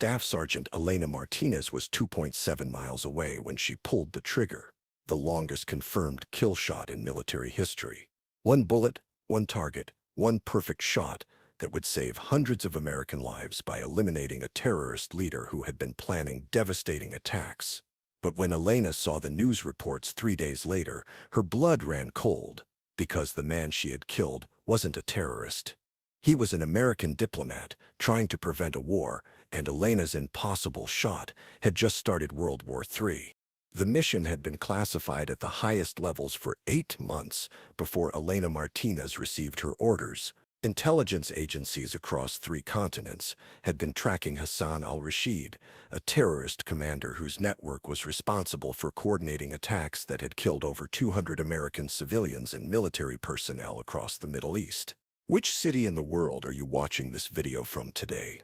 Staff Sergeant Elena Martinez was 2.7 miles away when she pulled the trigger, the longest confirmed kill shot in military history. One bullet, one target, one perfect shot that would save hundreds of American lives by eliminating a terrorist leader who had been planning devastating attacks. But when Elena saw the news reports 3 days later, her blood ran cold, because the man she had killed wasn't a terrorist. He was an American diplomat trying to prevent a war, and Elena's impossible shot had just started World War III. The mission had been classified at the highest levels for 8 months before Elena Martinez received her orders. Intelligence agencies across 3 continents had been tracking Hassan al-Rashid, a terrorist commander whose network was responsible for coordinating attacks that had killed over 200 American civilians and military personnel across the Middle East. Which city in the world are you watching this video from today?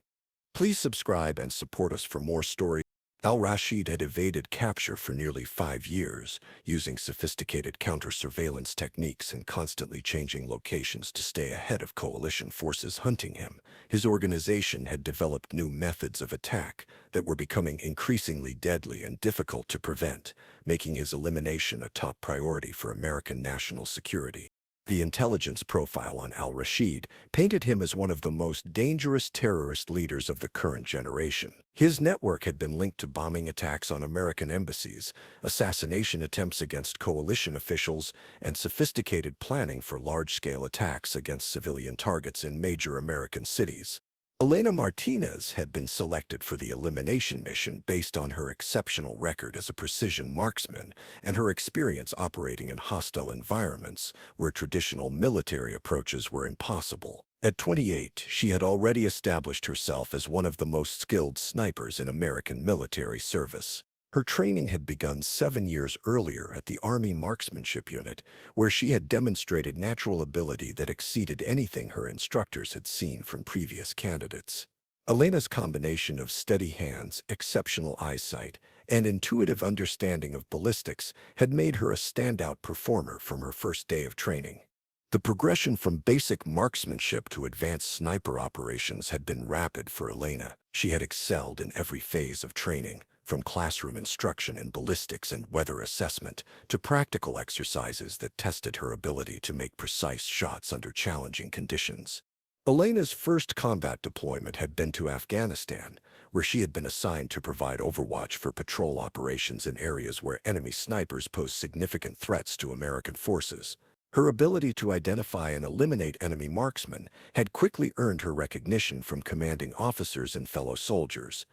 Please subscribe and support us for more stories. Al-Rashid had evaded capture for nearly 5 years, using sophisticated counter-surveillance techniques and constantly changing locations to stay ahead of coalition forces hunting him. His organization had developed new methods of attack that were becoming increasingly deadly and difficult to prevent, making his elimination a top priority for American national security. The intelligence profile on al-Rashid painted him as one of the most dangerous terrorist leaders of the current generation. His network had been linked to bombing attacks on American embassies, assassination attempts against coalition officials, and sophisticated planning for large-scale attacks against civilian targets in major American cities. Elena Martinez had been selected for the elimination mission based on her exceptional record as a precision marksman and her experience operating in hostile environments where traditional military approaches were impossible. At 28, she had already established herself as one of the most skilled snipers in American military service. Her training had begun 7 years earlier at the Army Marksmanship Unit, where she had demonstrated natural ability that exceeded anything her instructors had seen from previous candidates. Elena's combination of steady hands, exceptional eyesight, and intuitive understanding of ballistics had made her a standout performer from her first day of training. The progression from basic marksmanship to advanced sniper operations had been rapid for Elena. She had excelled in every phase of training, from classroom instruction in ballistics and weather assessment to practical exercises that tested her ability to make precise shots under challenging conditions. Elena's first combat deployment had been to Afghanistan, where she had been assigned to provide overwatch for patrol operations in areas where enemy snipers posed significant threats to American forces. Her ability to identify and eliminate enemy marksmen had quickly earned her recognition from commanding officers and fellow soldiers.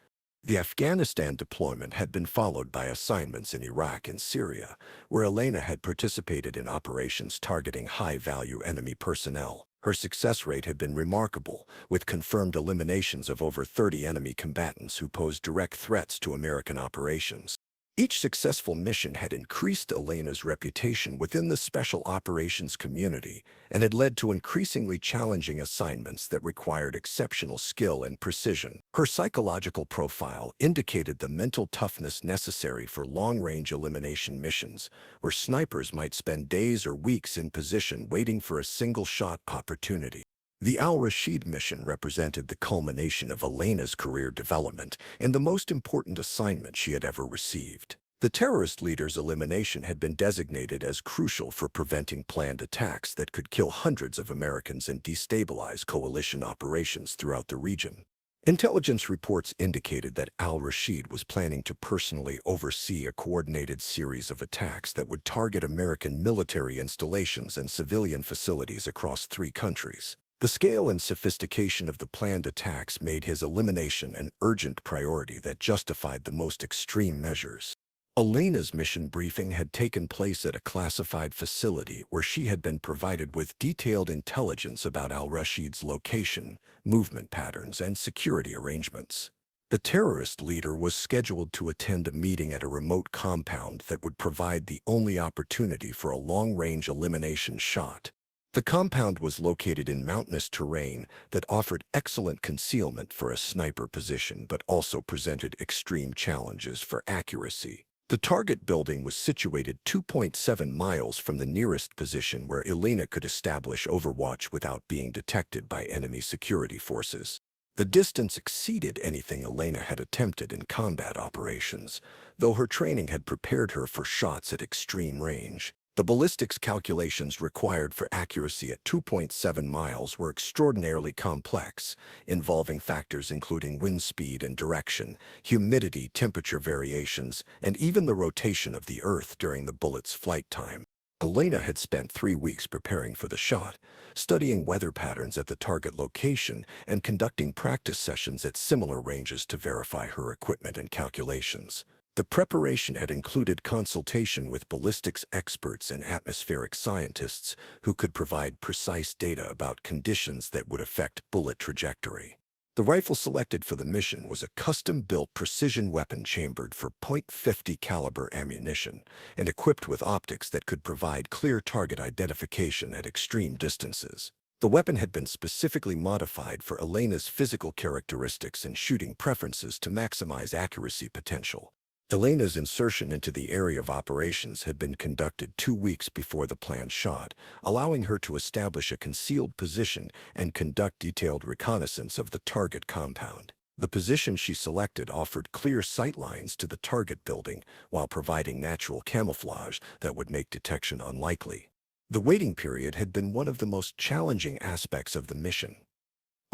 The Afghanistan deployment had been followed by assignments in Iraq and Syria, where Elena had participated in operations targeting high-value enemy personnel. Her success rate had been remarkable, with confirmed eliminations of over 30 enemy combatants who posed direct threats to American operations. Each successful mission had increased Elena's reputation within the special operations community and had led to increasingly challenging assignments that required exceptional skill and precision. Her psychological profile indicated the mental toughness necessary for long-range elimination missions, where snipers might spend days or weeks in position waiting for a single-shot opportunity. The al-Rashid mission represented the culmination of Elena's career development and the most important assignment she had ever received. The terrorist leader's elimination had been designated as crucial for preventing planned attacks that could kill hundreds of Americans and destabilize coalition operations throughout the region. Intelligence reports indicated that al-Rashid was planning to personally oversee a coordinated series of attacks that would target American military installations and civilian facilities across 3 countries. The scale and sophistication of the planned attacks made his elimination an urgent priority that justified the most extreme measures. Elena's mission briefing had taken place at a classified facility where she had been provided with detailed intelligence about al-Rashid's location, movement patterns, and security arrangements. The terrorist leader was scheduled to attend a meeting at a remote compound that would provide the only opportunity for a long-range elimination shot. The compound was located in mountainous terrain that offered excellent concealment for a sniper position but also presented extreme challenges for accuracy. The target building was situated 2.7 miles from the nearest position where Elena could establish overwatch without being detected by enemy security forces. The distance exceeded anything Elena had attempted in combat operations, though her training had prepared her for shots at extreme range. The ballistics calculations required for accuracy at 2.7 miles were extraordinarily complex, involving factors including wind speed and direction, humidity, temperature variations, and even the rotation of the Earth during the bullet's flight time. Elena had spent 3 weeks preparing for the shot, studying weather patterns at the target location and conducting practice sessions at similar ranges to verify her equipment and calculations. The preparation had included consultation with ballistics experts and atmospheric scientists who could provide precise data about conditions that would affect bullet trajectory. The rifle selected for the mission was a custom-built precision weapon chambered for .50 caliber ammunition and equipped with optics that could provide clear target identification at extreme distances. The weapon had been specifically modified for Elena's physical characteristics and shooting preferences to maximize accuracy potential. Elena's insertion into the area of operations had been conducted 2 weeks before the planned shot, allowing her to establish a concealed position and conduct detailed reconnaissance of the target compound. The position she selected offered clear sight lines to the target building while providing natural camouflage that would make detection unlikely. The waiting period had been one of the most challenging aspects of the mission.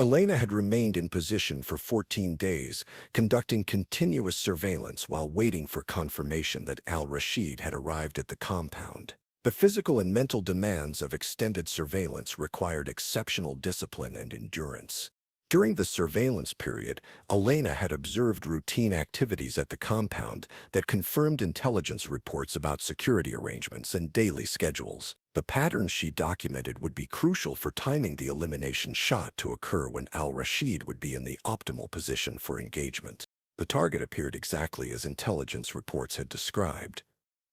Elena had remained in position for 14 days, conducting continuous surveillance while waiting for confirmation that al-Rashid had arrived at the compound. The physical and mental demands of extended surveillance required exceptional discipline and endurance. During the surveillance period, Elena had observed routine activities at the compound that confirmed intelligence reports about security arrangements and daily schedules. The patterns she documented would be crucial for timing the elimination shot to occur when al-Rashid would be in the optimal position for engagement. The target appeared exactly as intelligence reports had described.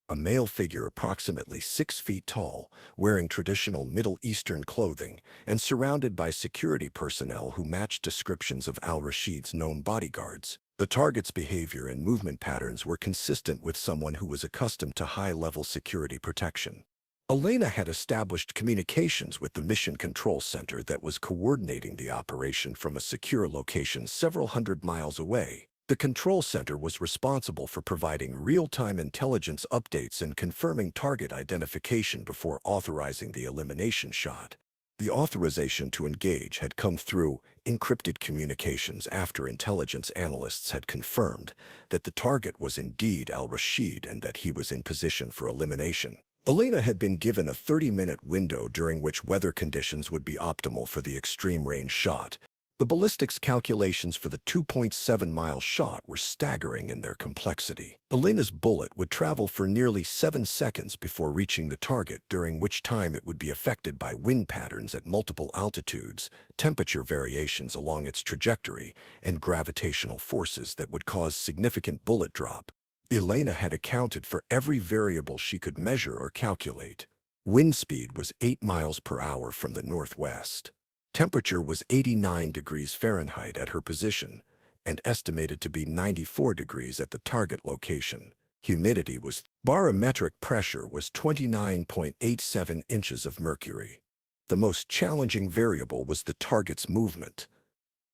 A male figure approximately 6 feet tall, wearing traditional Middle Eastern clothing, and surrounded by security personnel who matched descriptions of al-Rashid's known bodyguards. The target's behavior and movement patterns were consistent with someone who was accustomed to high-level security protection. Elena had established communications with the Mission Control Center that was coordinating the operation from a secure location several hundred miles away. The control center was responsible for providing real-time intelligence updates and confirming target identification before authorizing the elimination shot. The authorization to engage had come through encrypted communications after intelligence analysts had confirmed that the target was indeed al-Rashid and that he was in position for elimination. Elena had been given a 30-minute window during which weather conditions would be optimal for the extreme-range shot. The ballistics calculations for the 2.7-mile shot were staggering in their complexity. Elena's bullet would travel for nearly 7 seconds before reaching the target, during which time it would be affected by wind patterns at multiple altitudes, temperature variations along its trajectory, and gravitational forces that would cause significant bullet drop. Elena had accounted for every variable she could measure or calculate. Wind speed was 8 miles per hour from the northwest. Temperature was 89 degrees Fahrenheit at her position and estimated to be 94 degrees at the target location. Humidity was barometric pressure was 29.87 inches of mercury. The most challenging variable was the target's movement.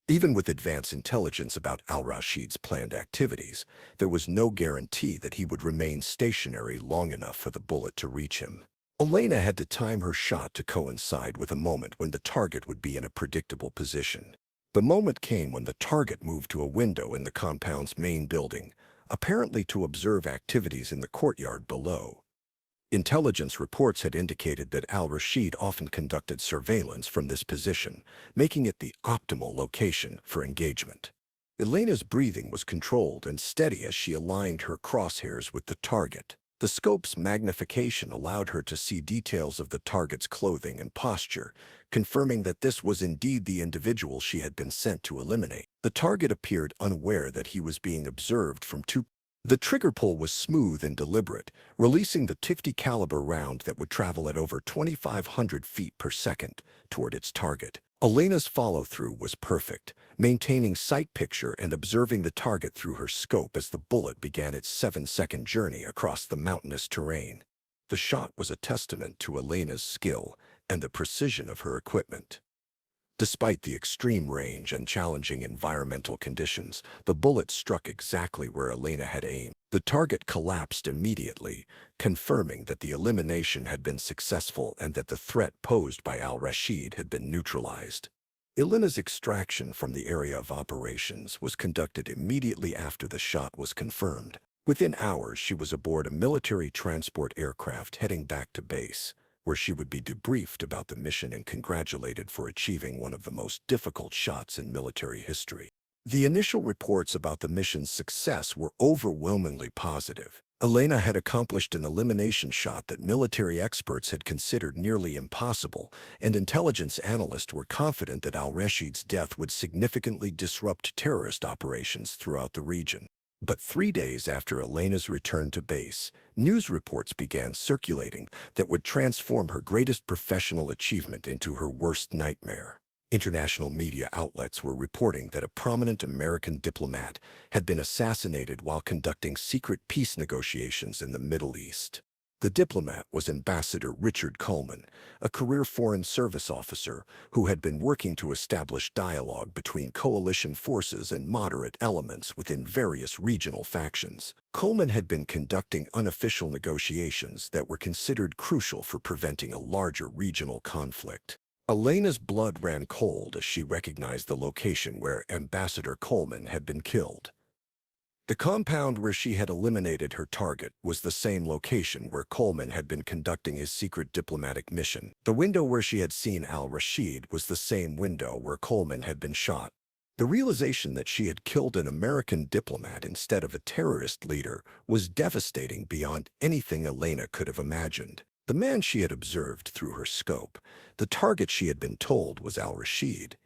Even with advanced intelligence about al-Rashid's planned activities, there was no guarantee that he would remain stationary long enough for the bullet to reach him. Elena had to time her shot to coincide with a moment when the target would be in a predictable position. The moment came when the target moved to a window in the compound's main building, apparently to observe activities in the courtyard below. Intelligence reports had indicated that al-Rashid often conducted surveillance from this position, making it the optimal location for engagement. Elena's breathing was controlled and steady as she aligned her crosshairs with the target. The scope's magnification allowed her to see details of the target's clothing and posture, confirming that this was indeed the individual she had been sent to eliminate. The target appeared unaware that he was being observed from two. The trigger pull was smooth and deliberate, releasing the .50 caliber round that would travel at over 2,500 feet per second toward its target. Elena's follow-through was perfect, maintaining sight picture and observing the target through her scope as the bullet began its 7-second journey across the mountainous terrain. The shot was a testament to Elena's skill and the precision of her equipment. Despite the extreme range and challenging environmental conditions, the bullet struck exactly where Elena had aimed. The target collapsed immediately, confirming that the elimination had been successful and that the threat posed by al-Rashid had been neutralized. Elena's extraction from the area of operations was conducted immediately after the shot was confirmed. Within hours, she was aboard a military transport aircraft heading back to base, where she would be debriefed about the mission and congratulated for achieving one of the most difficult shots in military history. The initial reports about the mission's success were overwhelmingly positive. Elena had accomplished an elimination shot that military experts had considered nearly impossible, and intelligence analysts were confident that al-Rashid's death would significantly disrupt terrorist operations throughout the region. But 3 days after Elena's return to base, news reports began circulating that would transform her greatest professional achievement into her worst nightmare. International media outlets were reporting that a prominent American diplomat had been assassinated while conducting secret peace negotiations in the Middle East. The diplomat was Ambassador Richard Coleman, a career Foreign Service officer who had been working to establish dialogue between coalition forces and moderate elements within various regional factions. Coleman had been conducting unofficial negotiations that were considered crucial for preventing a larger regional conflict. Elena's blood ran cold as she recognized the location where Ambassador Coleman had been killed. The compound where she had eliminated her target was the same location where Coleman had been conducting his secret diplomatic mission. The window where she had seen al-Rashid was the same window where Coleman had been shot. The realization that she had killed an American diplomat instead of a terrorist leader was devastating beyond anything Elena could have imagined. The man she had observed through her scope, the target she had been told was al-Rashid,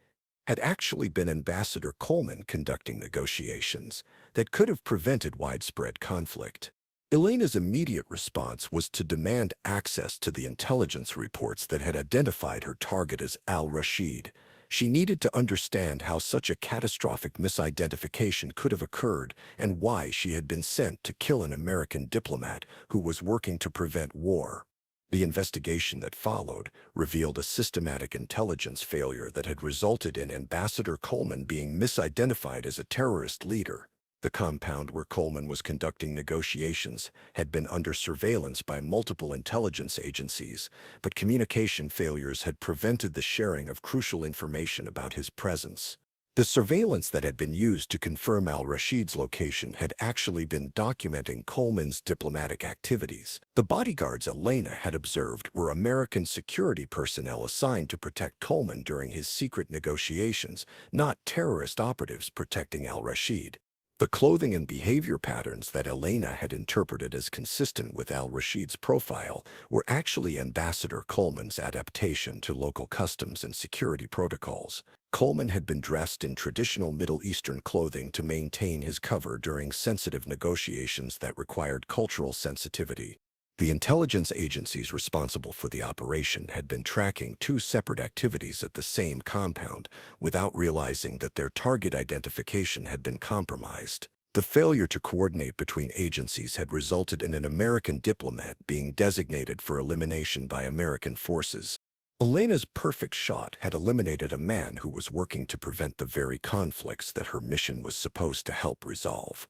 had actually been Ambassador Coleman conducting negotiations that could have prevented widespread conflict. Elena's immediate response was to demand access to the intelligence reports that had identified her target as al-Rashid. She needed to understand how such a catastrophic misidentification could have occurred and why she had been sent to kill an American diplomat who was working to prevent war. The investigation that followed revealed a systematic intelligence failure that had resulted in Ambassador Coleman being misidentified as a terrorist leader. The compound where Coleman was conducting negotiations had been under surveillance by multiple intelligence agencies, but communication failures had prevented the sharing of crucial information about his presence. The surveillance that had been used to confirm al-Rashid's location had actually been documenting Coleman's diplomatic activities. The bodyguards Elena had observed were American security personnel assigned to protect Coleman during his secret negotiations, not terrorist operatives protecting al-Rashid. The clothing and behavior patterns that Elena had interpreted as consistent with al-Rashid's profile were actually Ambassador Coleman's adaptation to local customs and security protocols. Coleman had been dressed in traditional Middle Eastern clothing to maintain his cover during sensitive negotiations that required cultural sensitivity. The intelligence agencies responsible for the operation had been tracking two separate activities at the same compound without realizing that their target identification had been compromised. The failure to coordinate between agencies had resulted in an American diplomat being designated for elimination by American forces. Elena's perfect shot had eliminated a man who was working to prevent the very conflicts that her mission was supposed to help resolve.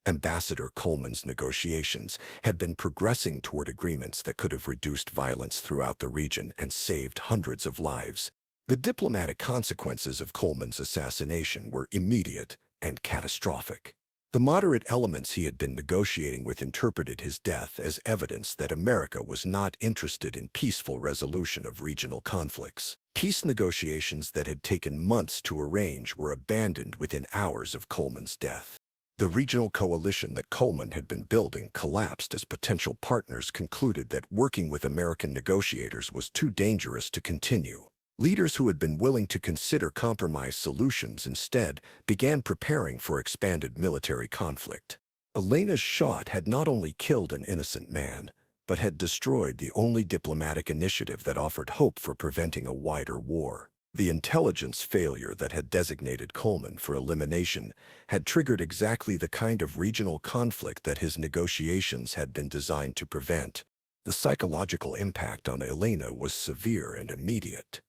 Ambassador Coleman's negotiations had been progressing toward agreements that could have reduced violence throughout the region and saved hundreds of lives. The diplomatic consequences of Coleman's assassination were immediate and catastrophic. The moderate elements he had been negotiating with interpreted his death as evidence that America was not interested in peaceful resolution of regional conflicts. Peace negotiations that had taken months to arrange were abandoned within hours of Coleman's death. The regional coalition that Coleman had been building collapsed as potential partners concluded that working with American negotiators was too dangerous to continue. Leaders who had been willing to consider compromise solutions instead began preparing for expanded military conflict. Elena's shot had not only killed an innocent man, but had destroyed the only diplomatic initiative that offered hope for preventing a wider war. The intelligence failure that had designated Coleman for elimination had triggered exactly the kind of regional conflict that his negotiations had been designed to prevent. The psychological impact on Elena was severe and immediate.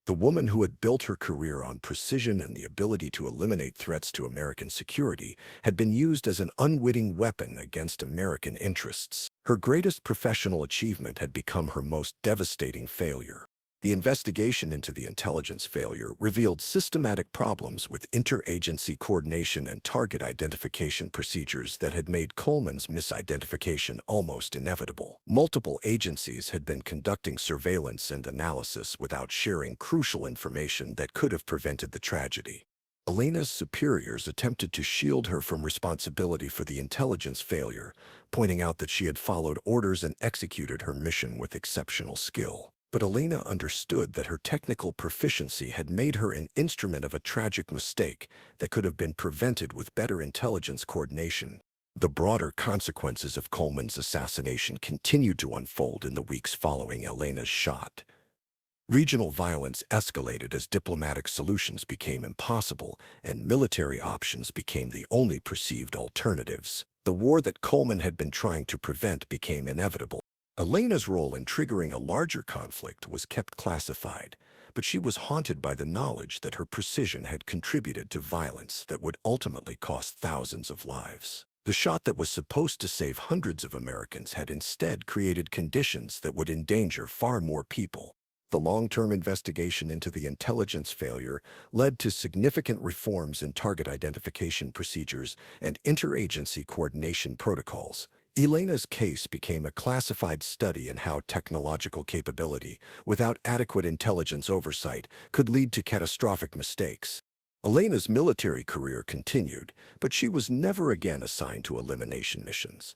The woman who had built her career on precision and the ability to eliminate threats to American security had been used as an unwitting weapon against American interests. Her greatest professional achievement had become her most devastating failure. The investigation into the intelligence failure revealed systematic problems with interagency coordination and target identification procedures that had made Coleman's misidentification almost inevitable. Multiple agencies had been conducting surveillance and analysis without sharing crucial information that could have prevented the tragedy. Elena's superiors attempted to shield her from responsibility for the intelligence failure, pointing out that she had followed orders and executed her mission with exceptional skill. But Elena understood that her technical proficiency had made her an instrument of a tragic mistake that could have been prevented with better intelligence coordination. The broader consequences of Coleman's assassination continued to unfold in the weeks following Elena's shot. Regional violence escalated as diplomatic solutions became impossible and military options became the only perceived alternatives. The war that Coleman had been trying to prevent became inevitable. Elena's role in triggering a larger conflict was kept classified, but she was haunted by the knowledge that her precision had contributed to violence that would ultimately cost thousands of lives. The shot that was supposed to save hundreds of Americans had instead created conditions that would endanger far more people. The long-term investigation into the intelligence failure led to significant reforms in target identification procedures and interagency coordination protocols. Elena's case became a classified study in how technological capability, without adequate intelligence oversight, could lead to catastrophic mistakes. Elena's military career continued, but she was never again assigned to elimination missions.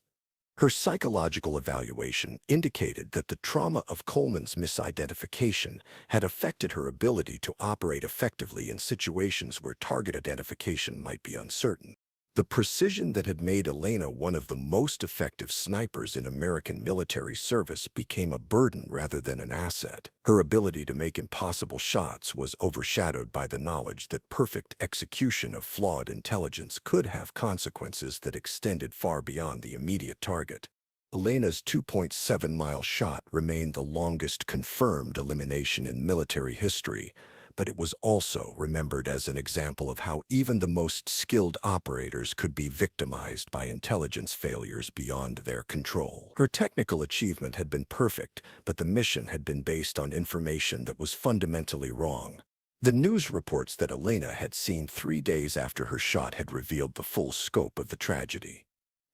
Her psychological evaluation indicated that the trauma of Coleman's misidentification had affected her ability to operate effectively in situations where target identification might be uncertain. The precision that had made Elena one of the most effective snipers in American military service became a burden rather than an asset. Her ability to make impossible shots was overshadowed by the knowledge that perfect execution of flawed intelligence could have consequences that extended far beyond the immediate target. Elena's 2.7-mile shot remained the longest confirmed elimination in military history, but it was also remembered as an example of how even the most skilled operators could be victimized by intelligence failures beyond their control. Her technical achievement had been perfect, but the mission had been based on information that was fundamentally wrong. The news reports that Elena had seen 3 days after her shot had revealed the full scope of the tragedy.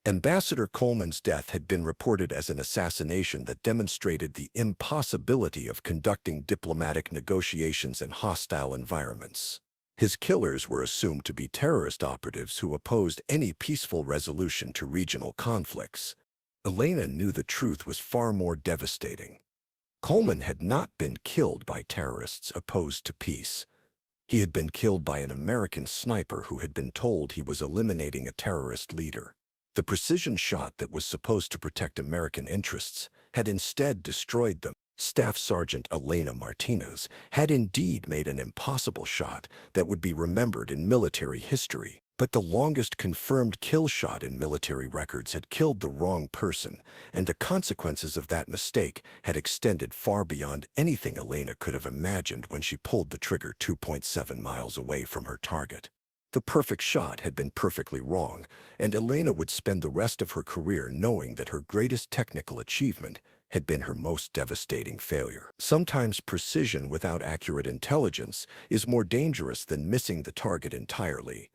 Ambassador Coleman's death had been reported as an assassination that demonstrated the impossibility of conducting diplomatic negotiations in hostile environments. His killers were assumed to be terrorist operatives who opposed any peaceful resolution to regional conflicts. Elena knew the truth was far more devastating. Coleman had not been killed by terrorists opposed to peace. He had been killed by an American sniper who had been told he was eliminating a terrorist leader. The precision shot that was supposed to protect American interests had instead destroyed them. Staff Sergeant Elena Martinez had indeed made an impossible shot that would be remembered in military history. But the longest confirmed kill shot in military records had killed the wrong person, and the consequences of that mistake had extended far beyond anything Elena could have imagined when she pulled the trigger 2.7 miles away from her target. The perfect shot had been perfectly wrong, and Elena would spend the rest of her career knowing that her greatest technical achievement had been her most devastating failure. Sometimes precision without accurate intelligence is more dangerous than missing the target entirely.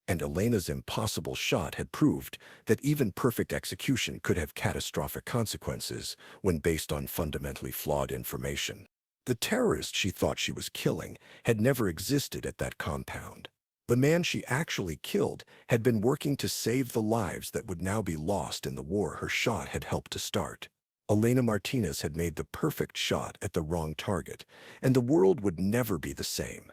And Elena's impossible shot had proved that even perfect execution could have catastrophic consequences when based on fundamentally flawed information. The terrorist she thought she was killing had never existed at that compound. The man she actually killed had been working to save the lives that would now be lost in the war her shot had helped to start. Elena Martinez had made the perfect shot at the wrong target, and the world would never be the same.